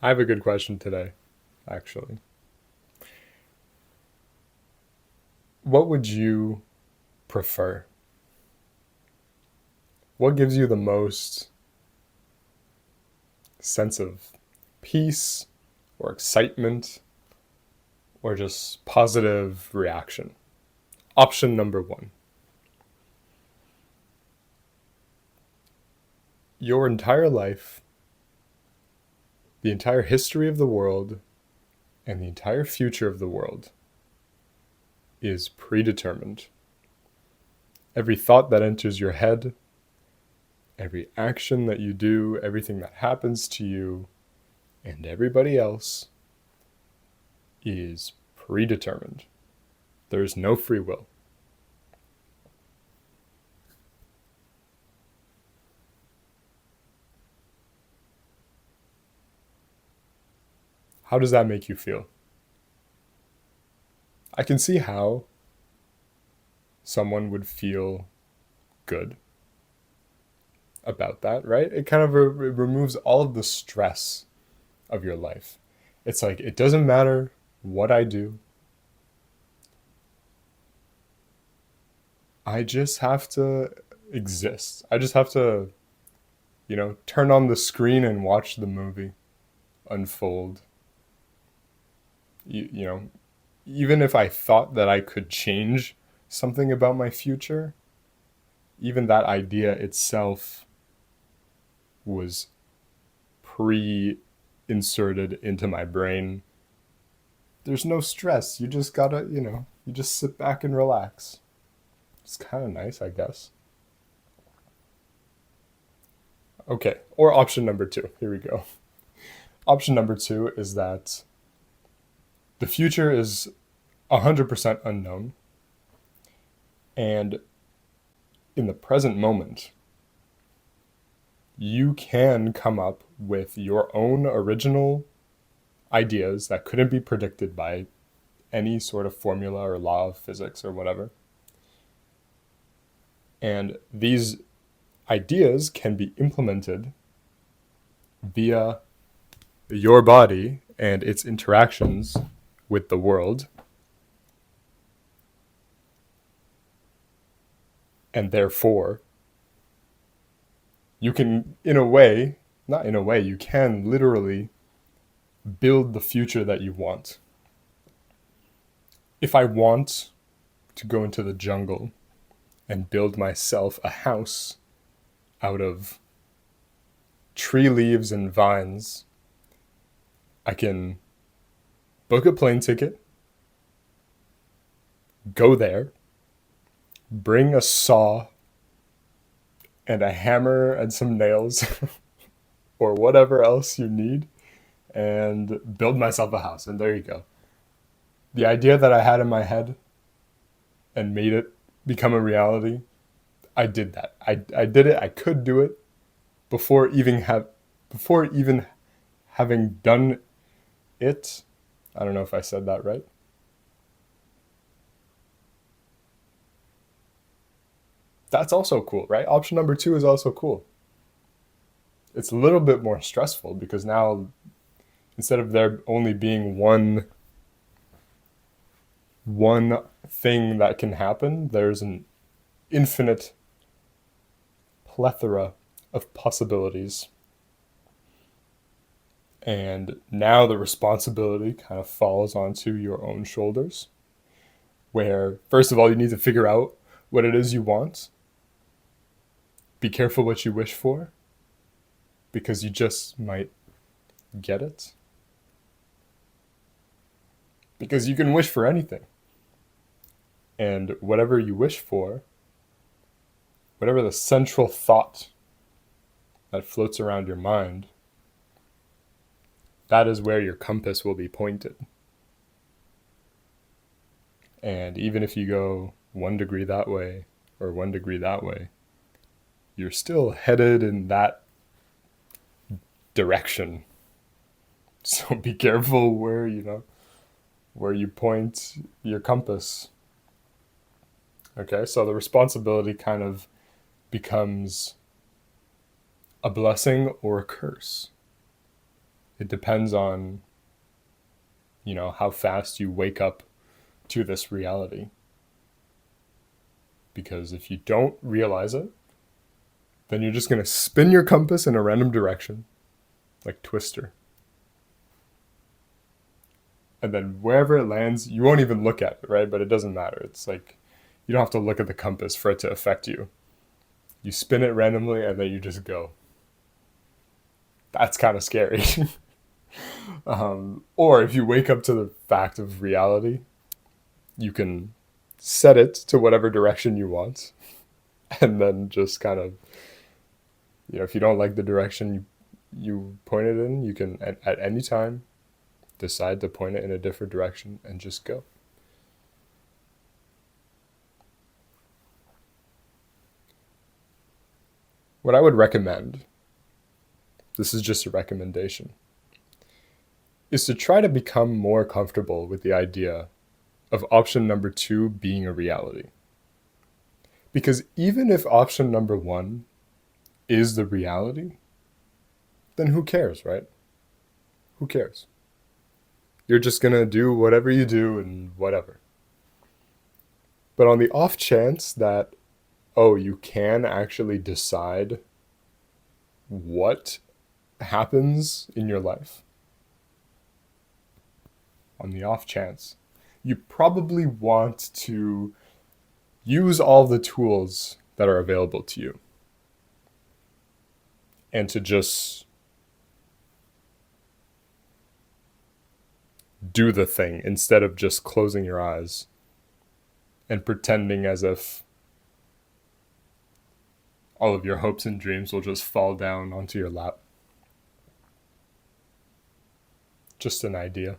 I have a good question today, actually. What would you prefer? What gives you the most sense of peace or excitement or just positive reaction? Option number one: your entire life, the entire history of the world, and the entire future of the world is predetermined. Every thought that enters your head, every action that you do, everything that happens to you and everybody else is predetermined. There is no free will. How does that make you feel? I can see how someone would feel good about that, right? It kind of removes all of the stress of your life. It's like, it doesn't matter what I do, I just have to exist. I just have to, turn on the screen and watch the movie unfold. You know, even if I thought that I could change something about my future, even that idea itself was pre inserted into my brain. There's no stress. You just gotta, you just sit back and relax. It's kind of nice, I guess. Okay, or option number two. Here we go. Option number two is that the future is 100% unknown, and in the present moment, you can come up with your own original ideas that couldn't be predicted by any sort of formula or law of physics or whatever. And these ideas can be implemented via your body and its interactions with the world. And therefore, you can, in a way, not in a way, you can literally build the future that you want. If I want to go into the jungle and build myself a house out of tree leaves and vines, I can book a plane ticket, go there, bring a saw and a hammer and some nails or whatever else you need, and build myself a house. And there you go. The idea that I had in my head and made it become a reality, I did that. I did it. I could do it before even having done it. I don't know if I said that right. That's also cool, right? Option number two is also cool. It's a little bit more stressful because now, instead of there only being one thing that can happen, there's an infinite plethora of possibilities. And now the responsibility kind of falls onto your own shoulders, where, first of all, you need to figure out what it is you want. Be careful what you wish for, because you just might get it. Because you can wish for anything. And whatever you wish for, whatever the central thought that floats around your mind, that is where your compass will be pointed. And even if you go 1 degree that way or 1 degree that way, you're still headed in that direction. So be careful where you point your compass. Okay, so the responsibility kind of becomes a blessing or a curse. It depends on, how fast you wake up to this reality. Because if you don't realize it, then you're just going to spin your compass in a random direction, like Twister. And then wherever it lands, you won't even look at it, right? But it doesn't matter. It's like you don't have to look at the compass for it to affect you. You spin it randomly and then you just go. That's kind of scary. Or if you wake up to the fact of reality, you can set it to whatever direction you want. And then just kind of, if you don't like the direction you point it in, you can at any time decide to point it in a different direction and just go. What I would recommend, this is just a recommendation, is to try to become more comfortable with the idea of option number 2 being a reality. Because even if option number 1 is the reality, then who cares, right? Who cares? You're just going to do whatever you do and whatever. But on the off chance that, you can actually decide what happens in your life, on the off chance, you probably want to use all the tools that are available to you and to just do the thing instead of just closing your eyes and pretending as if all of your hopes and dreams will just fall down onto your lap. Just an idea.